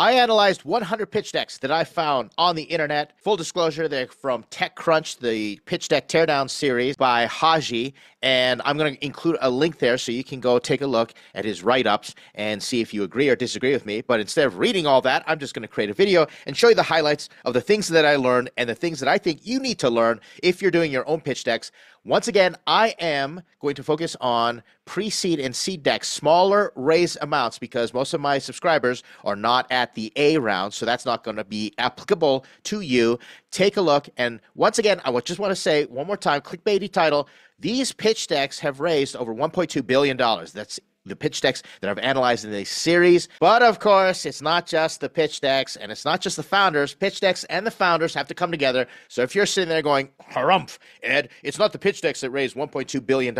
I analyzed 100 pitch decks that I found on the internet. Full disclosure, they're from TechCrunch, the pitch deck teardown series by Haji, and I'm going to include a link there so you can go take a look at his write-ups and see if you agree or disagree with me. But instead of reading all that, I'm just going to create a video and show you the highlights of the things that I learned and the things that I think you need to learn if you're doing your own pitch decks. Once again, I am going to focus on pre-seed and seed decks, smaller raise amounts, because most of my subscribers are not at the A round, so that's not going to be applicable to you. Take a look, and once again, I just want to say one more time, clickbaity title, these pitch decks have raised over $1.2 billion. That's the pitch decks that I've analyzed in this series. But of course, it's not just the pitch decks and it's not just the founders. Pitch decks and the founders have to come together. So if you're sitting there going, harumph, Ed, it's not the pitch decks that raised $1.2 billion.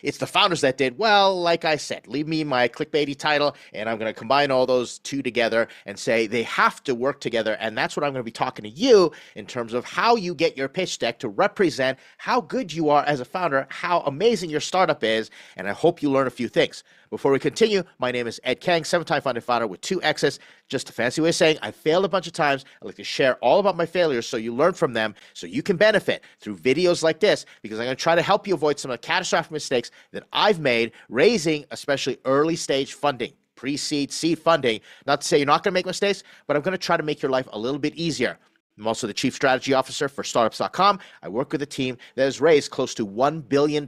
It's the founders that did. Well, like I said, leave me my clickbaity title and I'm going to combine all those two together and say they have to work together. And that's what I'm going to be talking to you in terms of how you get your pitch deck to represent how good you are as a founder, how amazing your startup is. And I hope you learn a few things. Before we continue, my name is Ed Kang, 7-time founding founder with 2 X's. Just a fancy way of saying I failed a bunch of times. I like to share all about my failures so you learn from them, so you can benefit through videos like this, because I'm going to try to help you avoid some of the catastrophic mistakes that I've made raising especially early stage funding, pre-seed, seed funding. Not to say you're not going to make mistakes, but I'm going to try to make your life a little bit easier. I'm also the Chief Strategy Officer for Startups.com. I work with a team that has raised close to $1 billion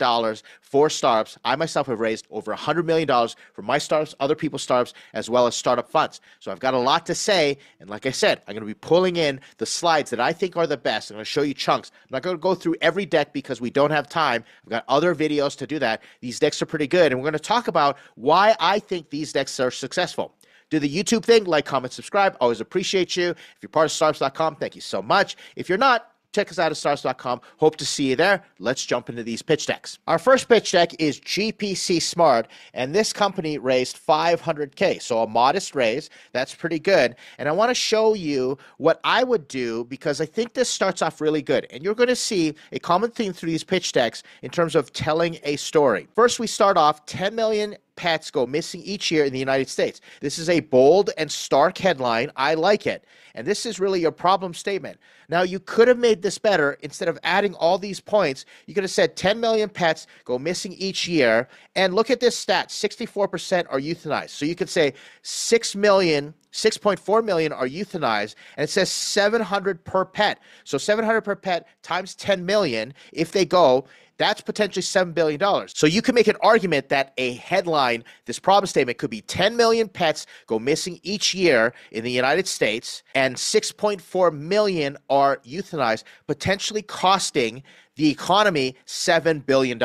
for startups. I myself have raised over $100 million for my startups, other people's startups, as well as startup funds. So I've got a lot to say. And like I said, I'm going to be pulling in the slides that I think are the best. I'm going to show you chunks. I'm not going to go through every deck because we don't have time. I've got other videos to do that. These decks are pretty good. And we're going to talk about why I think these decks are successful. Do the YouTube thing, like, comment, subscribe. Always appreciate you. If you're part of Startups.com, thank you so much. If you're not, check us out at Startups.com. Hope to see you there. Let's jump into these pitch decks. Our first pitch deck is GPC Smart, and this company raised $500K, so a modest raise. That's pretty good. And I want to show you what I would do because I think this starts off really good. And you're going to see a common theme through these pitch decks in terms of telling a story. First, we start off 10 million pets go missing each year in the United States. This is a bold and stark headline. I like it. And this is really your problem statement. Now, you could have made this better. Instead of adding all these points, you could have said 10 million pets go missing each year. And look at this stat, 64% are euthanized. So you could say 6.4 million are euthanized, and it says 700 per pet. So 700 per pet times 10 million, if they go, that's potentially $7 billion. So you can make an argument that a headline, this problem statement, could be 10 million pets go missing each year in the United States, and 6.4 million are euthanized, potentially costing the economy $7 billion.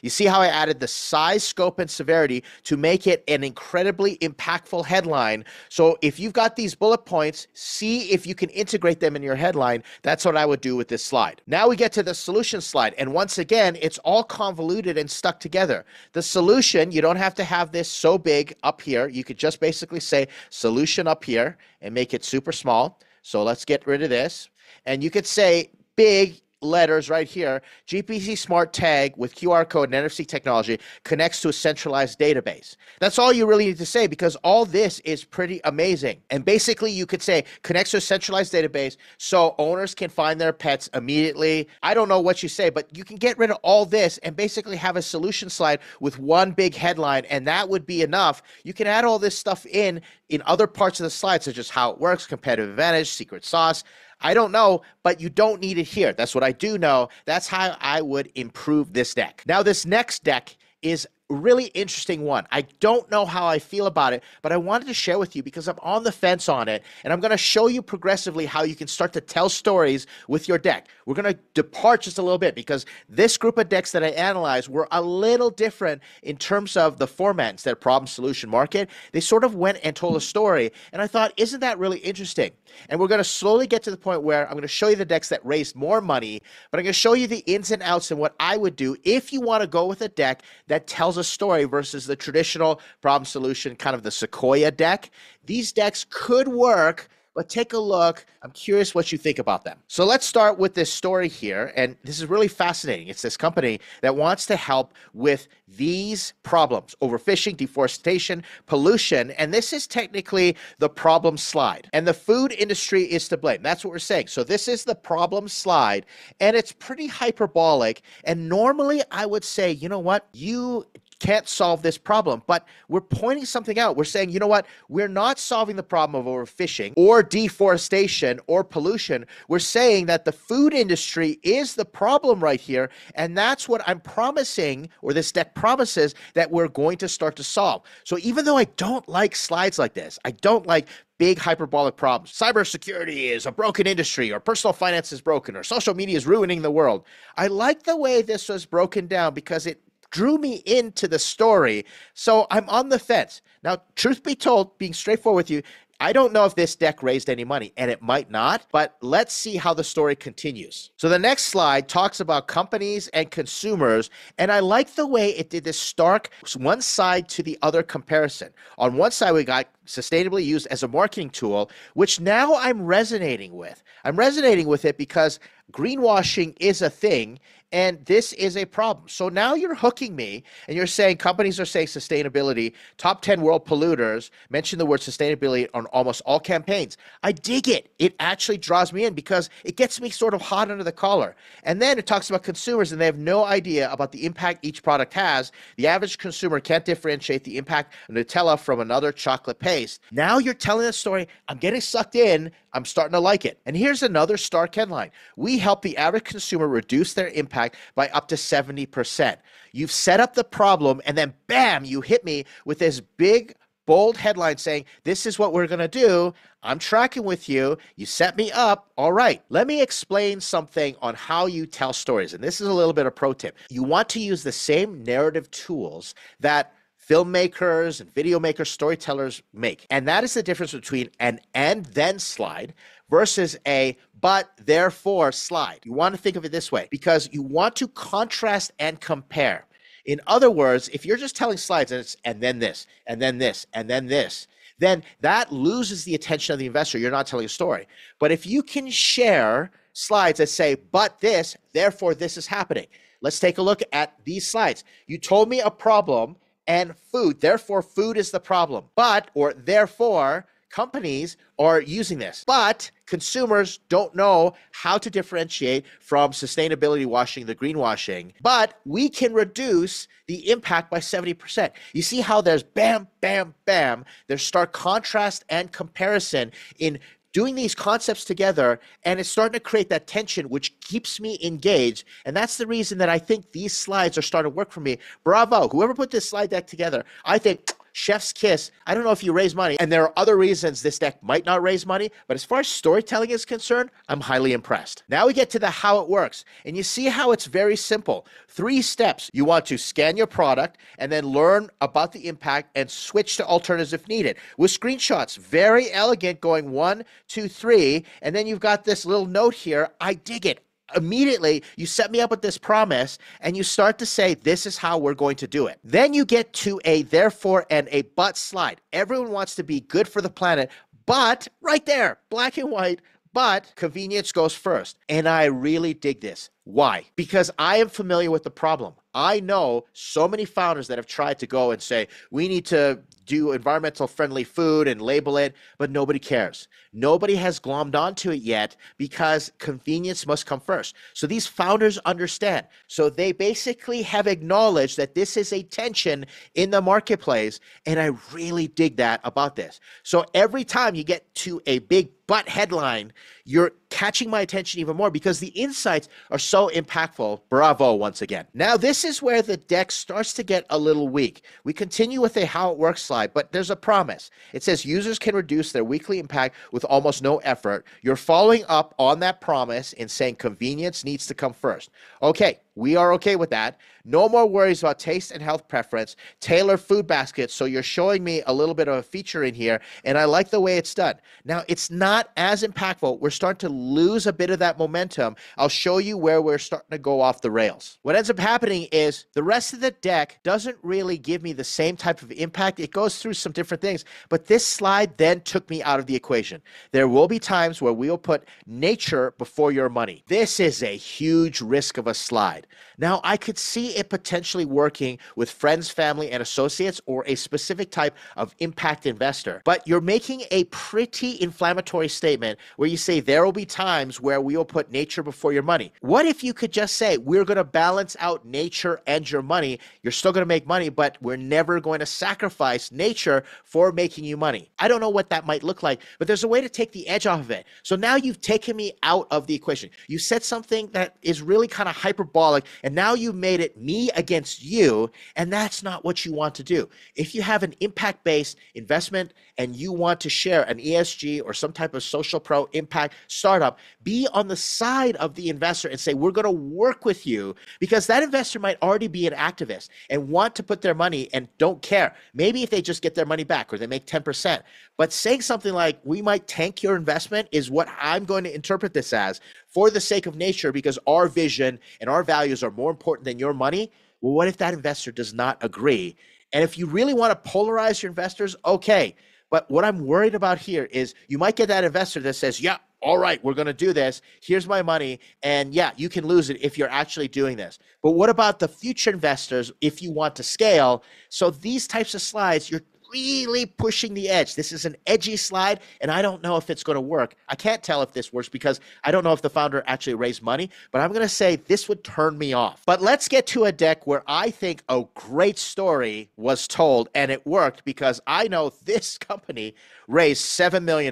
You see how I added the size, scope, and severity to make it an incredibly impactful headline. So if you've got these bullet points, see if you can integrate them in your headline. That's what I would do with this slide. Now we get to the solution slide. And once again, it's all convoluted and stuck together. The solution, you don't have to have this so big up here. You could just basically say solution up here and make it super small. So let's get rid of this. And you could say big letters right here, GPC Smart tag with QR code and NFC technology connects to a centralized database. That's all you really need to say because all this is pretty amazing. And basically you could say connects to a centralized database so owners can find their pets immediately. I don't know what you say, but you can get rid of all this and basically have a solution slide with one big headline, and that would be enough. You can add all this stuff in other parts of the slide, such as how it works, competitive advantage, secret sauce. I don't know, but you don't need it here. That's what I do know. That's how I would improve this deck. Now, this next deck is a really interesting one. I don't know how I feel about it, but I wanted to share with you because I'm on the fence on it, and I'm going to show you progressively how you can start to tell stories with your deck. We're going to depart just a little bit because this group of decks that I analyzed were a little different in terms of the format. Instead of problem, solution, market, they sort of went and told a story, and I thought, isn't that really interesting? And we're going to slowly get to the point where I'm going to show you the decks that raised more money, but I'm going to show you the ins and outs and what I would do if you want to go with a deck that tells a story versus the traditional problem solution, kind of the Sequoia deck. These decks could work but take a look. I'm curious what you think about them. So let's start with this story here. And this is really fascinating. It's this company that wants to help with these problems: overfishing, deforestation, pollution. And this is technically the problem slide. And the food industry is to blame. That's what we're saying. So this is the problem slide, and it's pretty hyperbolic. And normally I would say, you know what? You can't solve this problem, but we're pointing something out. We're saying, you know what? We're not solving the problem of overfishing or deforestation or pollution. We're saying that the food industry is the problem right here, and that's what I'm promising, or this deck promises, that we're going to start to solve. So even though I don't like slides like this, I don't like big hyperbolic problems. Cybersecurity is a broken industry, or personal finance is broken, or social media is ruining the world. I like the way this was broken down because it drew me into the story. So I'm on the fence. Now, truth be told, being straightforward with you, I don't know if this deck raised any money, and it might not, but let's see how the story continues. So the next slide talks about companies and consumers, and I like the way it did this stark one side to the other comparison. On one side, we got sustainably used as a marketing tool, which now I'm resonating with. I'm resonating with it because greenwashing is a thing, and this is a problem. So now you're hooking me, and you're saying companies are saying sustainability, top 10 world polluters, mention the word sustainability on almost all campaigns. I dig it. It actually draws me in because it gets me sort of hot under the collar. And then it talks about consumers, and they have no idea about the impact each product has. The average consumer can't differentiate the impact of Nutella from another chocolate paste. Now you're telling a story. I'm getting sucked in. I'm starting to like it. And here's another stark headline. We help the average consumer reduce their impact by up to 70%. You've set up the problem, and then bam, you hit me with this big, bold headline saying, this is what we're going to do. I'm tracking with you. You set me up. All right. Let me explain something on how you tell stories. And this is a little bit of pro tip. You want to use the same narrative tools that filmmakers and video makers, storytellers make. And that is the difference between an and then slide versus a but therefore slide. You want to think of it this way because you want to contrast and compare. In other words, if you're just telling slides and it's and then this, and then this, and then this, then that loses the attention of the investor. You're not telling a story. But if you can share slides that say, but this, therefore this is happening. Let's take a look at these slides. You told me a problem and food. Therefore, food is the problem. But, or therefore, companies are using this. But consumers don't know how to differentiate from sustainability washing, the greenwashing. But we can reduce the impact by 70%. You see how there's bam, bam, bam. There's stark contrast and comparison in doing these concepts together, and it's starting to create that tension, which keeps me engaged. And that's the reason that I think these slides are starting to work for me. Bravo. Whoever put this slide deck together, I think chef's kiss. I don't know if you raise money, and there are other reasons this deck might not raise money, but as far as storytelling is concerned, I'm highly impressed. Now we get to the how it works, and you see how it's very simple. 3 steps. You want to scan your product and then learn about the impact and switch to alternatives if needed. With screenshots, very elegant, going 1, 2, 3, and then you've got this little note here. I dig it. Immediately, you set me up with this promise and you start to say, this is how we're going to do it. Then you get to a therefore and a but slide. Everyone wants to be good for the planet, but right there, black and white, but convenience goes first. And I really dig this. Why? Because I am familiar with the problem. I know so many founders that have tried to go and say, we need to do environmental friendly food and label it, but nobody cares. Nobody has glommed onto it yet because convenience must come first. So these founders understand. So they basically have acknowledged that this is a tension in the marketplace, and I really dig that about this. So every time you get to a big but headline, you're catching my attention even more because the insights are so impactful. Bravo once again. Now this is where the deck starts to get a little weak. We continue with a how it works slide, but there's a promise. It says users can reduce their weekly impact with almost no effort. You're following up on that promise in saying convenience needs to come first. Okay, We are okay with that. No more worries about taste and health preference. Tailor food baskets. So you're showing me a little bit of a feature in here, and I like the way it's done. Now, it's not as impactful. We're starting to lose a bit of that momentum. I'll show you where we're starting to go off the rails. What ends up happening is the rest of the deck doesn't really give me the same type of impact. It goes through some different things, but this slide then took me out of the equation. There will be times where we will put nature before your money. This is a huge risk of a slide. Now, I could see it potentially working with friends, family, and associates or a specific type of impact investor, but you're making a pretty inflammatory statement where you say there will be times where we will put nature before your money. What if you could just say, we're going to balance out nature and your money. You're still going to make money, but we're never going to sacrifice nature for making you money. I don't know what that might look like, but there's a way to take the edge off of it. So now you've taken me out of the equation. You said something that is really kind of hyperbolic, and now you made it me against you, and that's not what you want to do. If you have an impact-based investment and you want to share an ESG or some type of social pro impact startup, be on the side of the investor and say, we're going to work with you, because that investor might already be an activist and want to put their money and don't care. Maybe if they just get their money back or they make 10%. But saying something like, we might tank your investment, is what I'm going to interpret this as, for the sake of nature, because our vision and our values are more important than your money. Well, what if that investor does not agree? And if you really want to polarize your investors, okay. But what I'm worried about here is you might get that investor that says, yeah, all right, we're going to do this. Here's my money. And yeah, you can lose it if you're actually doing this. But what about the future investors if you want to scale? So these types of slides, you're really pushing the edge. This is an edgy slide, and I don't know if it's going to work. I can't tell if this works because I don't know if the founder actually raised money, but I'm going to say this would turn me off. But let's get to a deck where I think a great story was told, and it worked because I know this company raised $7 million.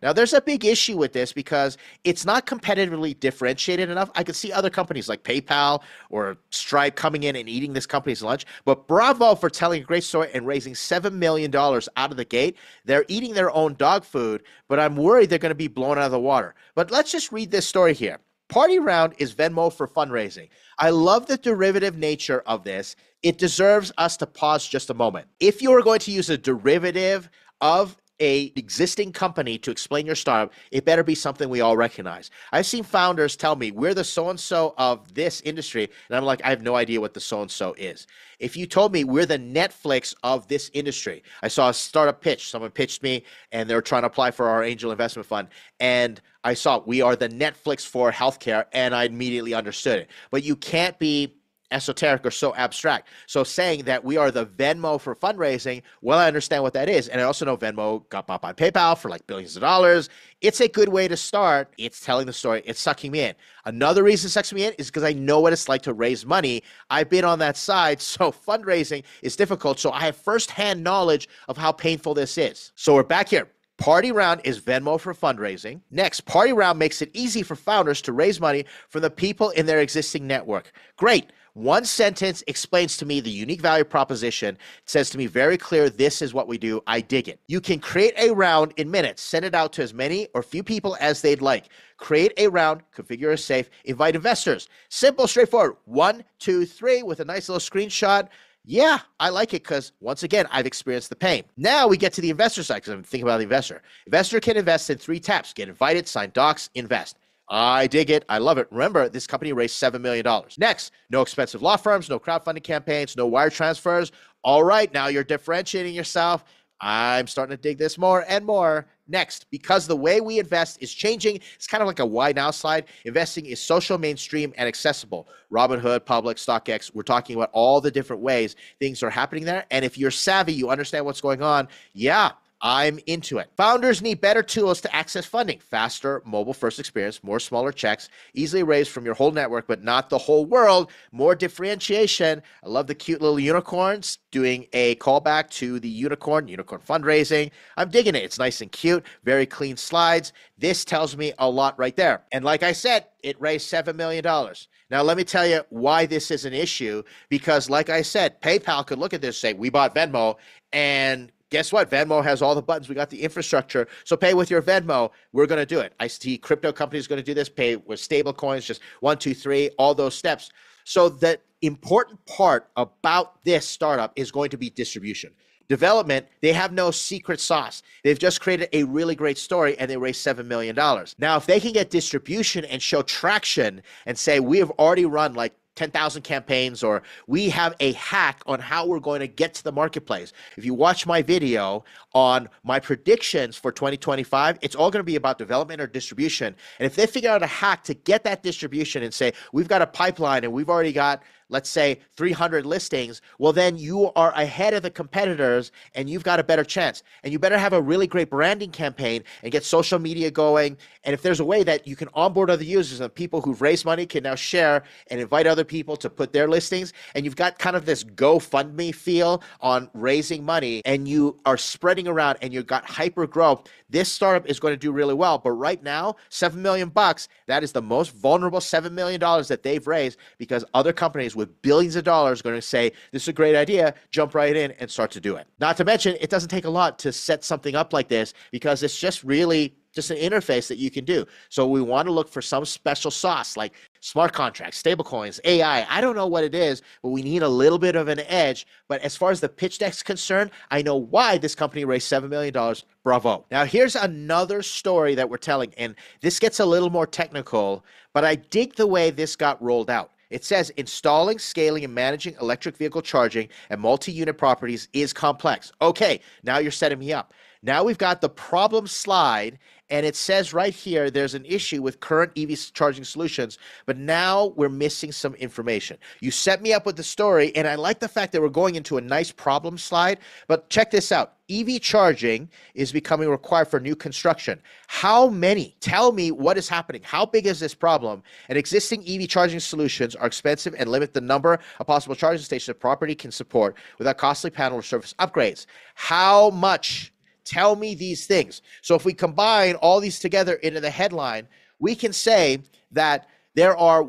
Now, there's a big issue with this because it's not competitively differentiated enough. I could see other companies like PayPal or Stripe coming in and eating this company's lunch, but bravo for telling a great story and raising $7 million out of the gate. They're eating their own dog food, but I'm worried they're going to be blown out of the water. But let's just read this story here. Party Round is Venmo for fundraising. I love the derivative nature of this. It deserves us to pause just a moment. If you are going to use a derivative of a existing company to explain your startup, it better be something we all recognize. I've seen founders tell me, we're the so-and-so of this industry, and I'm like, I have no idea what the so-and-so is. If you told me we're the Netflix of this industry, I saw a startup pitch. Someone pitched me, and they were trying to apply for our angel investment fund, and I saw we are the Netflix for healthcare, and I immediately understood it. But you can't be esoteric or so abstract. So saying that we are the Venmo for fundraising, well, I understand what that is. And I also know Venmo got bought by PayPal for like billions of dollars. It's a good way to start. It's telling the story. It's sucking me in. Another reason it sucks me in is because I know what it's like to raise money. I've been on that side. So fundraising is difficult. So I have firsthand knowledge of how painful this is. So we're back here. Party Round is Venmo for fundraising. Next, Party Round makes it easy for founders to raise money from the people in their existing network. Great. One sentence explains to me the unique value proposition. It says to me very clear, this is what we do. I dig it. You can create a round in minutes. Send it out to as many or few people as they'd like. Create a round, configure a safe, invite investors. Simple, straightforward. 1, 2, 3 with a nice little screenshot. Yeah, I like it because, once again, I've experienced the pain. Now we get to the investor side because I'm thinking about the investor. Investor can invest in 3 taps. Get invited, sign docs, invest. I dig it. I love it. Remember, this company raised $7 million. Next, no expensive law firms, no crowdfunding campaigns, no wire transfers. All right, now you're differentiating yourself. I'm starting to dig this more and more. Next, because the way we invest is changing, it's kind of like a why now slide. Investing is social, mainstream, and accessible. Robinhood, Public, StockX, we're talking about all the different ways things are happening there. And if you're savvy, you understand what's going on. Yeah, I'm into it. Founders need better tools to access funding. Faster, mobile-first experience, more smaller checks, easily raised from your whole network, but not the whole world. More differentiation. I love the cute little unicorns doing a callback to the unicorn fundraising. I'm digging it. It's nice and cute, very clean slides. This tells me a lot right there. And like I said, it raised $7 million. Now, let me tell you why this is an issue, because like I said, PayPal could look at this and say, we bought Venmo, and guess what? Venmo has all the buttons. We got the infrastructure. So pay with your Venmo. We're going to do it. I see crypto companies going to do this. Pay with stable coins, just 1, 2, 3, all those steps. So the important part about this startup is going to be distribution. Development, they have no secret sauce. They've just created a really great story and they raised $7 million. Now, if they can get distribution and show traction and say, we have already run like 10,000 campaigns, or we have a hack on how we're going to get to the marketplace. If you watch my video on my predictions for 2025, it's all going to be about development or distribution. And if they figure out a hack to get that distribution and say, we've got a pipeline and we've already got, let's say, 300 listings, well, then you are ahead of the competitors and you've got a better chance. And you better have a really great branding campaign and get social media going. And if there's a way that you can onboard other users and people who've raised money can now share and invite other people to put their listings, and you've got kind of this GoFundMe feel on raising money, and you are spreading around and you've got hyper growth, this startup is going to do really well. But right now, $7 million, that is the most vulnerable $7 million that they've raised, because other companies with billions of dollars are going to say, this is a great idea, jump right in and start to do it. Not to mention, it doesn't take a lot to set something up like this, because it's just really just an interface that you can do. So we want to look for some special sauce like smart contracts, stablecoins, AI. I don't know what it is, but we need a little bit of an edge. But as far as the pitch deck's concerned, I know why this company raised $7 million. Bravo. Now, here's another story that we're telling, and this gets a little more technical, but I dig the way this got rolled out. It says installing, scaling, and managing electric vehicle charging and multi-unit properties is complex. Okay, now you're setting me up. Now we've got the problem slide, and it says right here there's an issue with current EV charging solutions, but now we're missing some information. You set me up with the story, and I like the fact that we're going into a nice problem slide, but check this out. EV charging is becoming required for new construction. How many? Tell me what is happening. How big is this problem? And existing EV charging solutions are expensive and limit the number of possible charging stations a property can support without costly panel or service upgrades. How much? Tell me these things. So if we combine all these together into the headline, we can say that there are,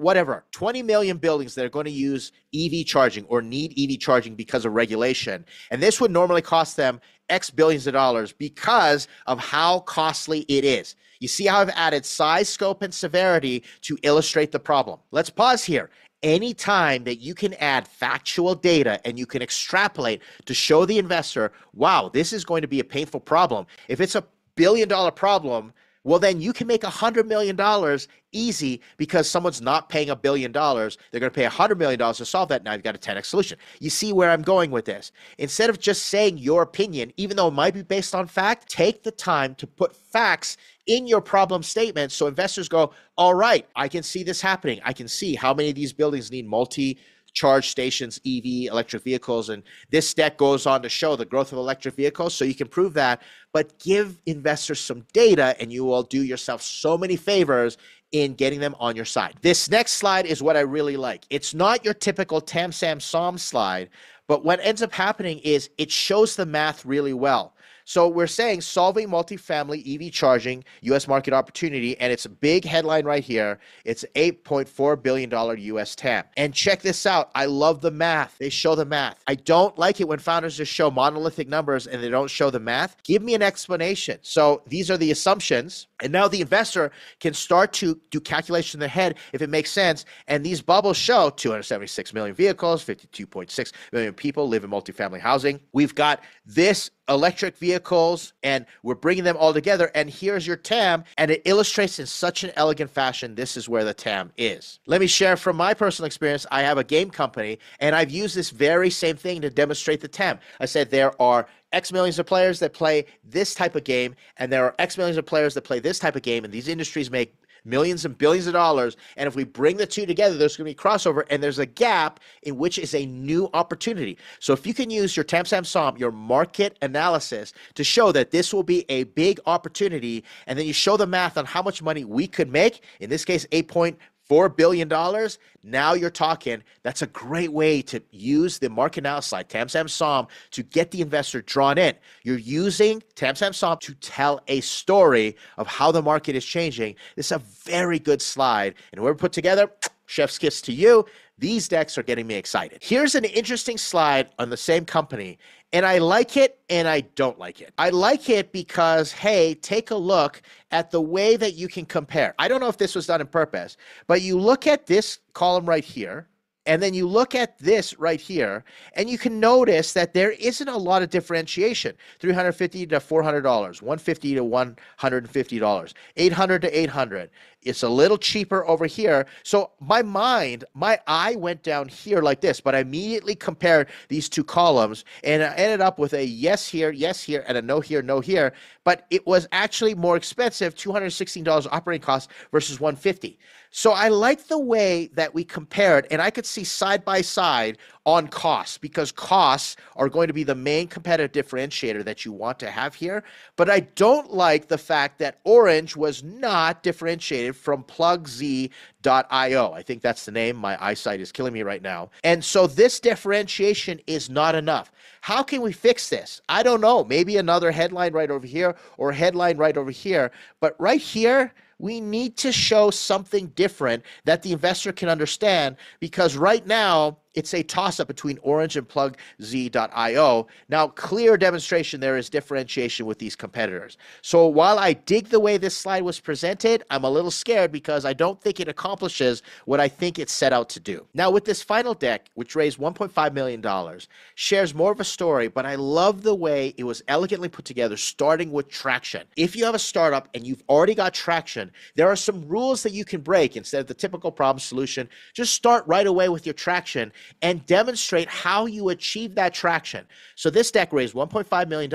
20 million buildings that are going to use EV charging or need EV charging because of regulation. And this would normally cost them X billions of dollars because of how costly it is. You see how I've added size, scope, and severity to illustrate the problem. Let's pause here. Anytime that you can add factual data and you can extrapolate to show the investor, wow, this is going to be a painful problem. If it's a billion-dollar problem, well, then you can make $100 million easy because someone's not paying $1 billion. They're going to pay $100 million to solve that. Now you've got a 10x solution. You see where I'm going with this. Instead of just saying your opinion, even though it might be based on fact, take the time to put facts in your problem statement so investors go, all right, I can see this happening. I can see how many of these buildings need multi-charge stations, EV, electric vehicles. And this deck goes on to show the growth of electric vehicles, so you can prove that. But give investors some data and you will do yourself so many favors in getting them on your side. This next slide is what I really like. It's not your typical TAM, SAM, SOM slide, but what ends up happening is it shows the math really well. So we're saying solving multifamily EV charging, U.S. market opportunity, and it's a big headline right here. It's $8.4 billion U.S. TAM. And check this out. I love the math. They show the math. I don't like it when founders just show monolithic numbers and they don't show the math. Give me an explanation. So these are the assumptions. And now the investor can start to do calculations in their head if it makes sense. And these bubbles show 276 million vehicles, 52.6 million people live in multifamily housing. We've got this electric vehicles, and we're bringing them all together. And here's your TAM, and it illustrates in such an elegant fashion, this is where the TAM is. Let me share from my personal experience. I have a game company, and I've used this very same thing to demonstrate the TAM. I said there are X millions of players that play this type of game, and there are X millions of players that play this type of game, and these industries make millions and billions of dollars. And if we bring the two together, there's going to be crossover, and there's a gap in which is a new opportunity. So if you can use your TAM, SAM, SOM, your market analysis to show that this will be a big opportunity, and then you show the math on how much money we could make, in this case, $8.4 billion, now you're talking. That's a great way to use the market analysis slide, TAM, SAM, SOM, to get the investor drawn in. You're using TAM, SAM, SOM to tell a story of how the market is changing. This is a very good slide. And whoever put together, chef's kiss to you. These decks are getting me excited. Here's an interesting slide on the same company, and I like it and I don't like it. I like it because, hey, take a look at the way that you can compare. I don't know if this was done on purpose, but you look at this column right here, And then you look at this right here, and you can notice that there isn't a lot of differentiation. $350 to $400, $150 to $150, $800 to $800. It's a little cheaper over here. So my eye went down here like this, but I immediately compared these two columns, and I ended up with a yes here, and a no here, no here. But it was actually more expensive, $216 operating costs versus $150. So I like the way that we compared, and I could see side by side on costs, because costs are going to be the main competitive differentiator that you want to have here. But I don't like the fact that Orange was not differentiated from PlugZ.io. I think that's the name. My eyesight is killing me right now. And so this differentiation is not enough. How can we fix this? I don't know. Maybe another headline right over here or a headline right over here. But right here, we need to show something different that the investor can understand, because right now it's a toss-up between Orange and PlugZ.io. Now, clear demonstration there is differentiation with these competitors. So while I dig the way this slide was presented, I'm a little scared because I don't think it accomplishes what I think it's set out to do. Now, with this final deck, which raised $1.5 million, shares more of a story, but I love the way it was elegantly put together, starting with traction. If you have a startup and you've already got traction, there are some rules that you can break. Instead of the typical problem solution, just start right away with your traction and demonstrate how you achieve that traction. So this deck raised $1.5 million,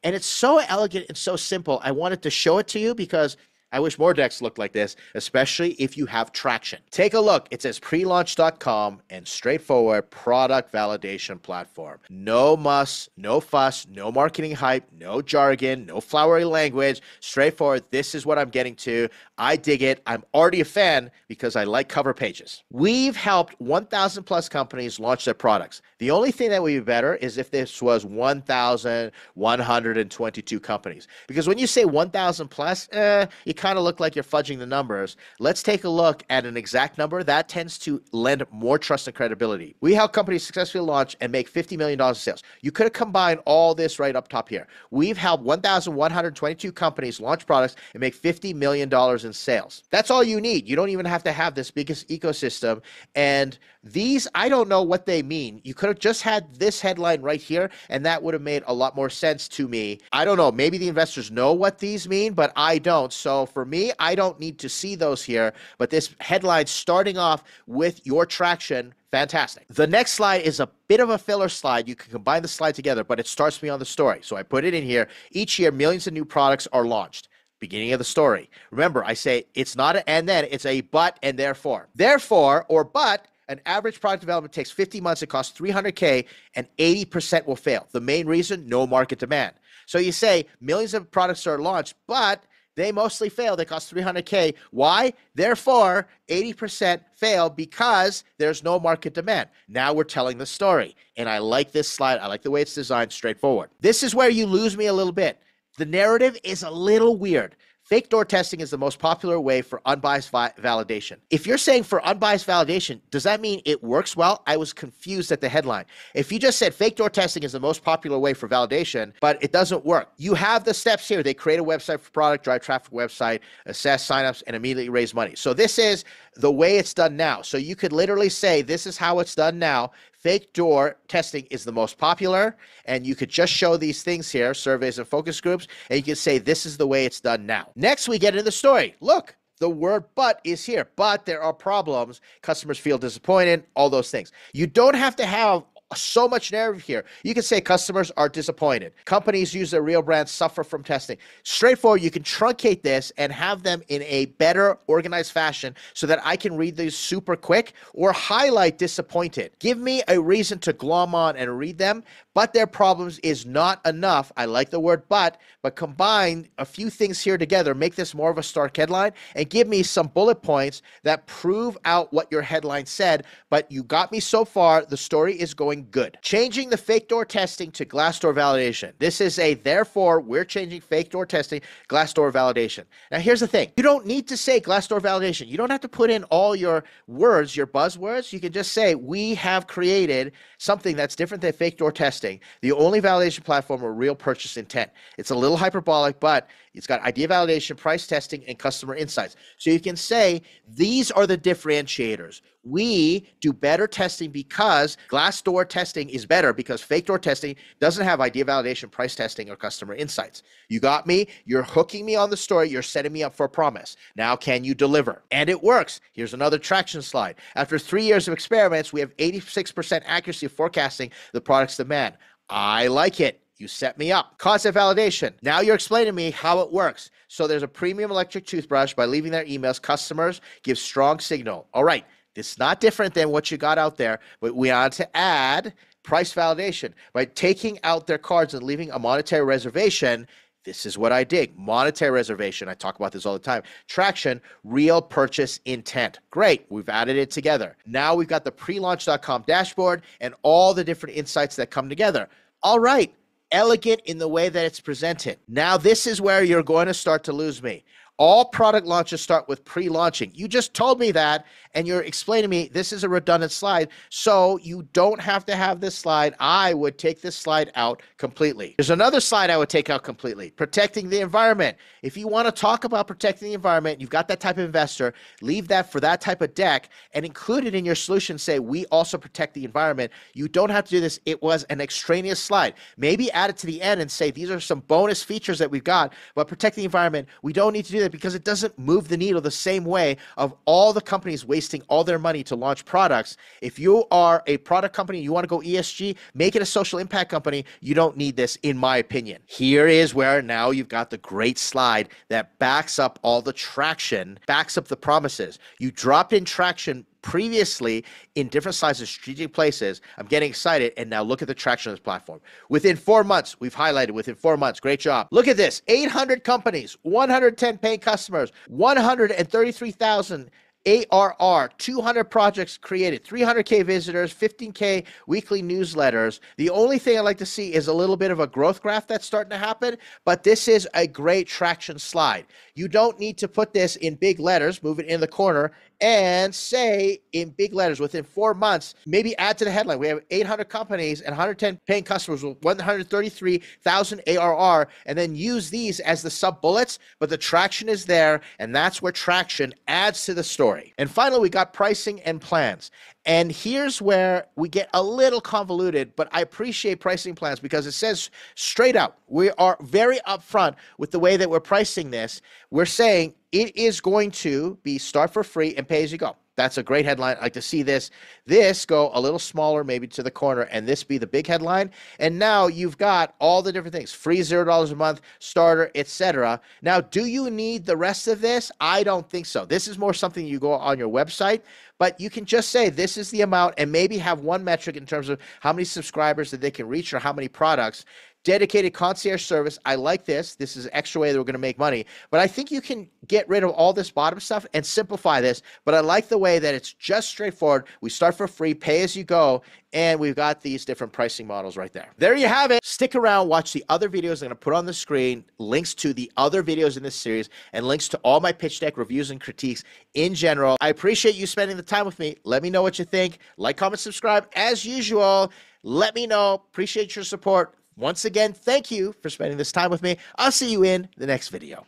and it's so elegant and so simple. I wanted to show it to you because I wish more decks looked like this, especially if you have traction. Take a look. It says prelaunch.com and straightforward product validation platform. No muss, no fuss, no marketing hype, no jargon, no flowery language. Straightforward. This is what I'm getting to. I dig it. I'm already a fan because I like cover pages. We've helped 1,000 plus companies launch their products. The only thing that would be better is if this was 1,122 companies. Because when you say 1,000 plus, you kind of look like you're fudging the numbers. Let's take a look at an exact number. That tends to lend more trust and credibility. We help companies successfully launch and make $50 million in sales. You could have combined all this right up top here. We've helped 1,122 companies launch products and make $50 million in sales. That's all you need. You don't even have to have this biggest ecosystem. And these, I don't know what they mean. You could have just had this headline right here, and that would have made a lot more sense to me. I don't know. Maybe the investors know what these mean, but I don't. So for me, I don't need to see those here. But this headline starting off with your traction, fantastic. The next slide is a bit of a filler slide. You can combine the slide together, but it starts me on the story. So I put it in here. Each year, millions of new products are launched. Beginning of the story. Remember, I say it's not an and then, it's a but and therefore. Therefore, or but, an average product development takes 50 months. It costs $300K and 80% will fail. The main reason, no market demand. So you say millions of products are launched, but they mostly fail. They cost $300K. Why? Therefore, 80% fail because there's no market demand. Now we're telling the story. And I like this slide. I like the way it's designed, straightforward. This is where you lose me a little bit. The narrative is a little weird. Fake door testing is the most popular way for unbiased validation. If you're saying for unbiased validation, does that mean it works well? I was confused at the headline. If you just said fake door testing is the most popular way for validation, but it doesn't work. You have the steps here. They create a website for product, drive traffic website, assess signups, and immediately raise money. So this is the way it's done now. So you could literally say this is how it's done now. Fake door testing is the most popular, and you could just show these things here, surveys and focus groups, and you can say this is the way it's done now. Next, we get into the story. Look, the word but is here, but there are problems. Customers feel disappointed, all those things. You don't have to have so much narrative here. You can say customers are disappointed. Companies use their real brands suffer from testing. Straightforward, you can truncate this and have them in a better organized fashion so that I can read these super quick, or highlight disappointed. Give me a reason to glom on and read them, but their problems is not enough. I like the word but combine a few things here together, make this more of a stark headline, and give me some bullet points that prove out what your headline said. But you got me so far. The story is going good. Changing the fake door testing to Glassdoor validation. This is a therefore we're changing fake door testing, Glassdoor validation. Now here's the thing. You don't need to say Glassdoor validation. You don't have to put in all your words, your buzzwords. You can just say we have created something that's different than fake door testing. The only validation platform with real purchase intent. It's a little hyperbolic, but It's got idea validation, price testing, and customer insights. So you can say, these are the differentiators. We do better testing because Glassdoor testing is better because fake door testing doesn't have idea validation, price testing, or customer insights. You got me? You're hooking me on the story. You're setting me up for a promise. Now, can you deliver? And it works. Here's another traction slide. After 3 years of experiments, we have 86% accuracy of forecasting the product's demand. I like it. You set me up. Concept validation. Now you're explaining to me how it works. So there's a premium electric toothbrush. By leaving their emails, customers give strong signal. All right. This is not different than what you got out there, but we want to add price validation. By taking out their cards and leaving a monetary reservation, this is what I dig. Monetary reservation. I talk about this all the time. Traction, real purchase intent. Great. We've added it together. Now we've got the prelaunch.com dashboard and all the different insights that come together. All right. Elegant in the way that it's presented. Now this is where you're going to start to lose me. All product launches start with pre-launching. You just told me that, and you're explaining to me this is a redundant slide, so you don't have to have this slide. I would take this slide out completely. There's another slide I would take out completely, protecting the environment. If you want to talk about protecting the environment, you've got that type of investor, leave that for that type of deck and include it in your solution. Say, we also protect the environment. You don't have to do this. It was an extraneous slide. Maybe add it to the end and say, these are some bonus features that we've got, but protect the environment. We don't need to do that because it doesn't move the needle the same way of all the companies wasting all their money to launch products. If you are a product company, you want to go ESG, make it a social impact company. You don't need this, in my opinion. Here is where now you've got the great slide that backs up all the traction, backs up the promises. You dropped in traction previously in different sizes, strategic places. I'm getting excited. And now look at the traction of this platform. Within 4 months, we've highlighted within 4 months. Great job. Look at this. 800 companies, 110 paying customers, 133,000 ARR, 200 projects created, 300K visitors, 15K weekly newsletters. The only thing I like to see is a little bit of a growth graph that's starting to happen, but this is a great traction slide. You don't need to put this in big letters, move it in the corner, and say in big letters within 4 months, maybe add to the headline. We have 800 companies and 110 paying customers with 133,000 ARR, and then use these as the sub bullets, but the traction is there, and that's where traction adds to the story. And finally, we got pricing and plans. And here's where we get a little convoluted, but I appreciate pricing plans because it says straight out, we are very upfront with the way that we're pricing this. We're saying it is going to be start for free and pay as you go. That's a great headline. I like to see this go a little smaller, maybe to the corner, and this be the big headline. And now you've got all the different things, free $0 a month, starter, etc. Now, do you need the rest of this? I don't think so. This is more something you go on your website, but you can just say this is the amount and maybe have one metric in terms of how many subscribers that they can reach or how many products. Dedicated concierge service. I like this. This is an extra way that we're going to make money. But I think you can get rid of all this bottom stuff and simplify this. But I like the way that it's just straightforward. We start for free, pay as you go, and we've got these different pricing models right there. There you have it. Stick around, watch the other videos I'm going to put on the screen, links to the other videos in this series, and links to all my pitch deck reviews and critiques in general. I appreciate you spending the time with me. Let me know what you think. Like, comment, subscribe. As usual, let me know. Appreciate your support. Once again, thank you for spending this time with me. I'll see you in the next video.